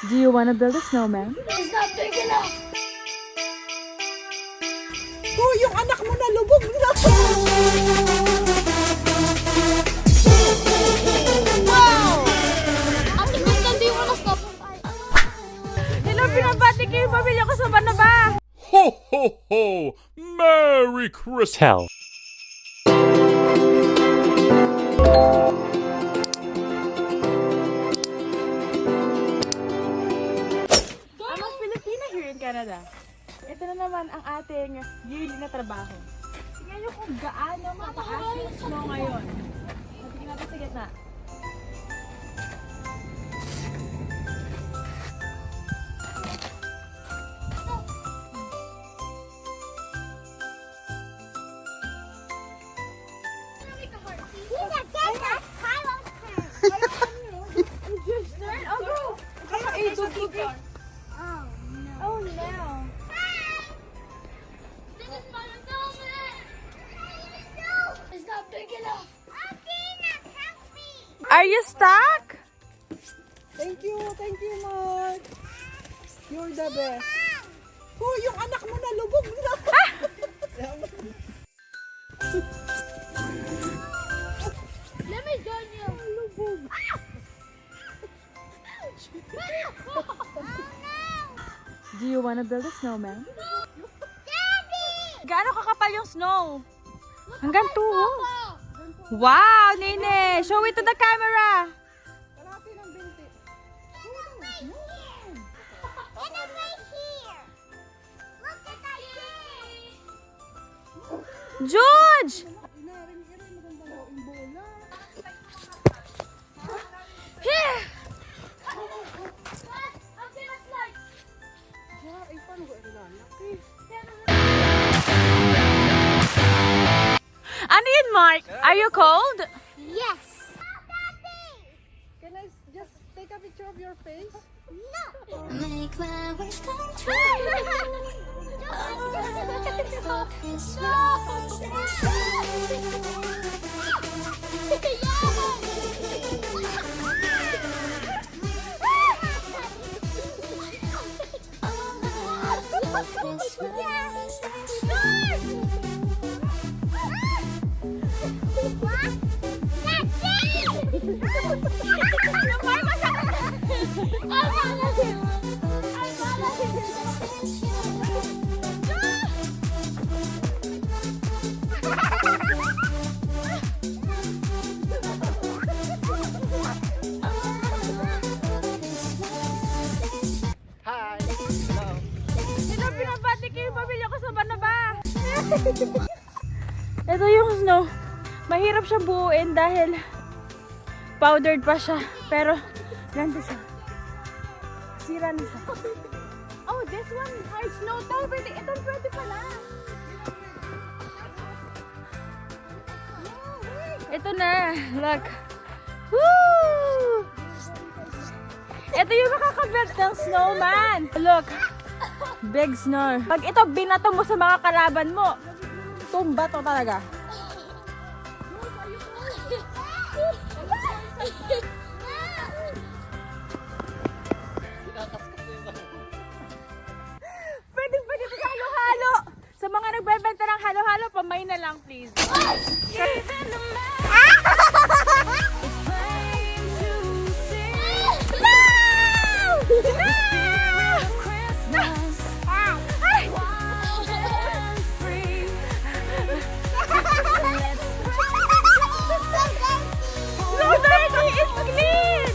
Do you want to build a snowman? It's not big enough. Oh, yung anak mo na lubog na. Wow! Ate Crystal, do you want to stop? Hello, pinabati ko yung pamilya ko sa Banaba! Ho ho ho! Merry Christmas! I'm a Filipina here in Canada. Ito na naman ang ating yearly na trabaho. Tingnan nyo kung gaano mataas yung snow ngayon. Tingnan natin sa gitna. Oh no! This is my helmet. It's not big enough. Are you stuck? Thank you, Mark. You're the best. Oh, yung anak mo na lubog na. Let me join you. Lubog. Do you want to build a snowman? Gaano kakapal yung snow? Hanggang 2. Wow, Nene! Show it to the camera! Kalati ng binti. George! Inaring-iring magandang gawing bola. Here! I'm gonna slide. Ay, paano ko ilalaki? Ano yun, Mark? Are you cold? Yes. Can I just take a picture of your face? Make my wish come true. Hello, pinabati ko yung pamilya ko sa Banaba! Ito yung snow. Mahirap siyang buuin dahil powdered pa siya. Pero, ganito siya. Sira na siya. Oh, this one hard snow to. Pwede, itong pwede pala. Ito na. Look. Woo! Ito yung makakabuild ng snowman. Look. Big snow. Pag ito binato mo sa mga kalaban mo, tumba to talaga. Pwede ito sa halo-halo. Sa mga nagbebenta ng halo-halo, pamay na lang please. No, dirty! It's clean!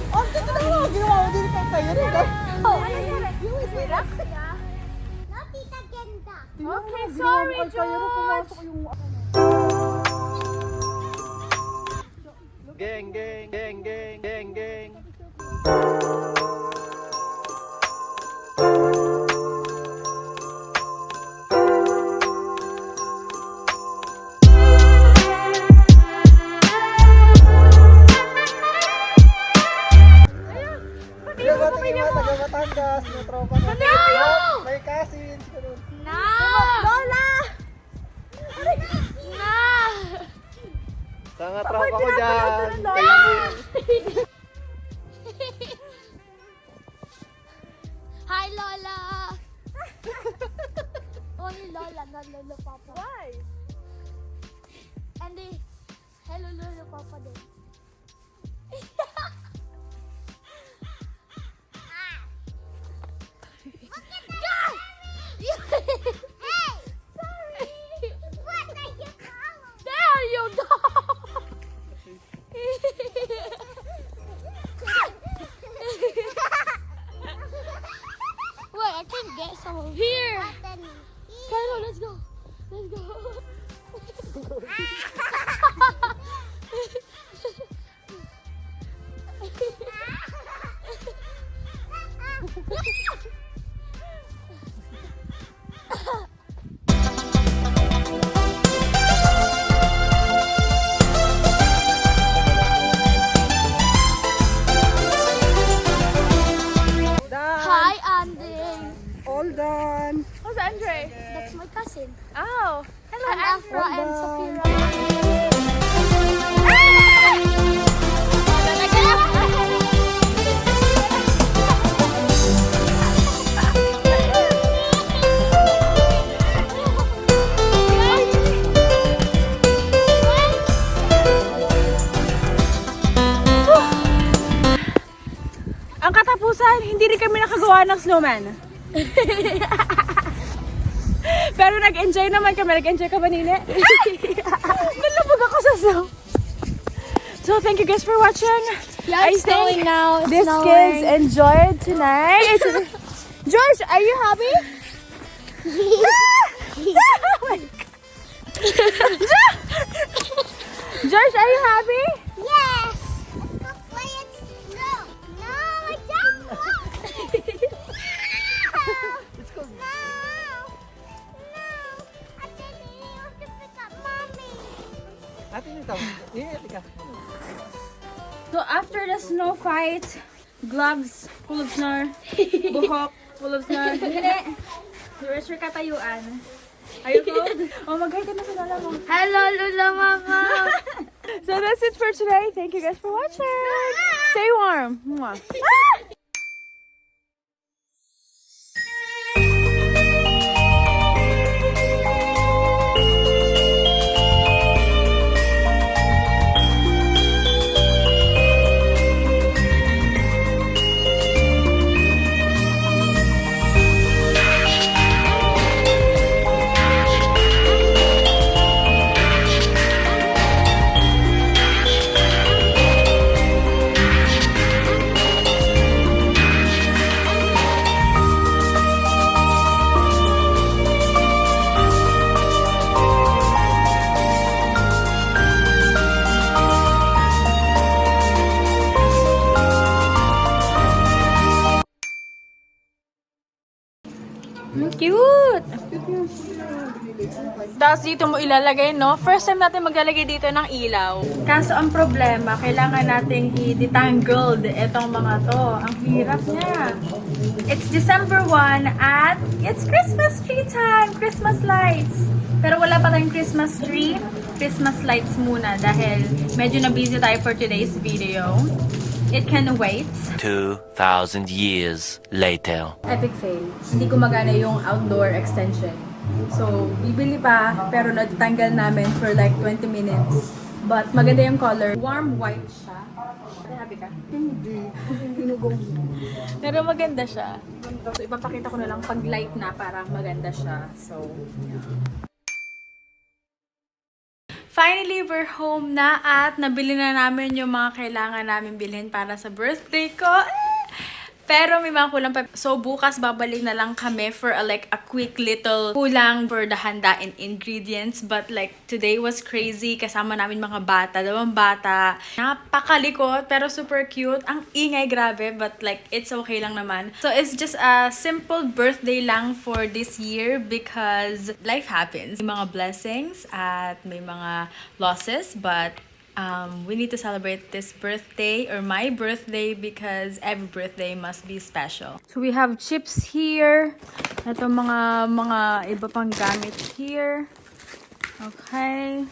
Oh, dito na mo. Ginawa mo din kay tayo rin. Okay, sorry, George! Geng, geng, geng, geng, geng, geng. Batangas, may tropa na. May cousin. Lola! Sangat Tatrap ako dyan. Hi, Lola! Only Lola, not Lolo Papa. Why? And the hello Lolo Papa din. There you go! Wait, I can get some over here. Kylo, let's go. Let's go. Done. Hi, Andy. All done. Who's Andre? That's my cousin. Oh, hello, And Afra Andre. and Safira. Ang katapusan, hindi rin kami nakagawa ng snowman. Pero nag-enjoy naman kami. Nag-enjoy ka ba, Nine? Nalabog ako sa snow. So, thank you guys for watching. Yeah, it's snowing now. It's These snowing. kids enjoyed tonight. George, are you happy? George, are you happy? Yes! Let's play it slow. No, I don't want Let's go. No! No! I didn't want to pick up Mommy. Atin yung tawag. Tika. So after the snow fight, gloves full of snow, buhok full of snow. Hindi. George, katayuan. Are you cold? Oh, mag-hi ka na sa lola mo. Hello, Lula Mama. So that's it for today. Thank you guys for watching. Stay warm. Mwah. Cute! Tapos dito mo ilalagay, no? First time natin maglalagay dito ng ilaw. Kaso ang problema, kailangan nating i-detangled itong mga to. Ang hirap niya. It's December 1 at it's Christmas tree time! Christmas lights! Pero wala pa tayong Christmas tree. Christmas lights muna dahil medyo na-busy tayo for today's video. It can wait. 2,000 years later. Epic fail. Hindi gumagana yung outdoor extension. So, bibili pa, pero natanggal namin for like 20 minutes. But maganda yung color. Warm white siya. Happy ka? Hindi. Hindi nugong. Pero maganda siya. So, ipapakita ko na lang pag light na para maganda siya. So, yeah. Finally, we're home na at nabili na namin yung mga kailangan namin bilhin para sa birthday ko. Pero may mga kulang pa. So, bukas babalik na lang kami for a quick little kulang for the handa and ingredients. But like, today was crazy. Kasama namin mga bata. 2 bata. Napakalikot, pero super cute. Ang ingay, grabe. But like, it's okay lang naman. So, it's just a simple birthday lang for this year because life happens. May mga blessings at may mga losses. But we need to celebrate this birthday or my birthday because every birthday must be special. So we have chips here. Ito mga iba pang gamit here. Okay.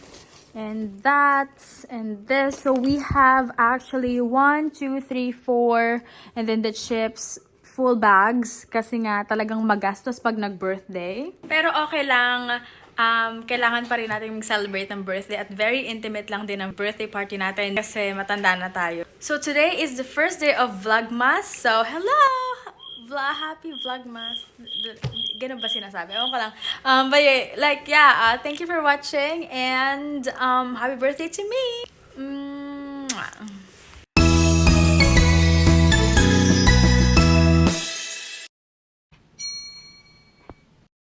and that, and this. So we have actually 1, 2, 3, 4, and then the chips, full bags. Kasi nga talagang magastos pag nag-birthday. Pero okay lang. Kailangan pa rin natin mag-celebrate ng birthday at very intimate lang din ang birthday party natin kasi matanda na tayo. So today is the first day of Vlogmas. So hello! Happy Vlogmas. Ganun ba sinasabi? Ewan ko lang. But yeah, thank you for watching and happy birthday to me! Mwah.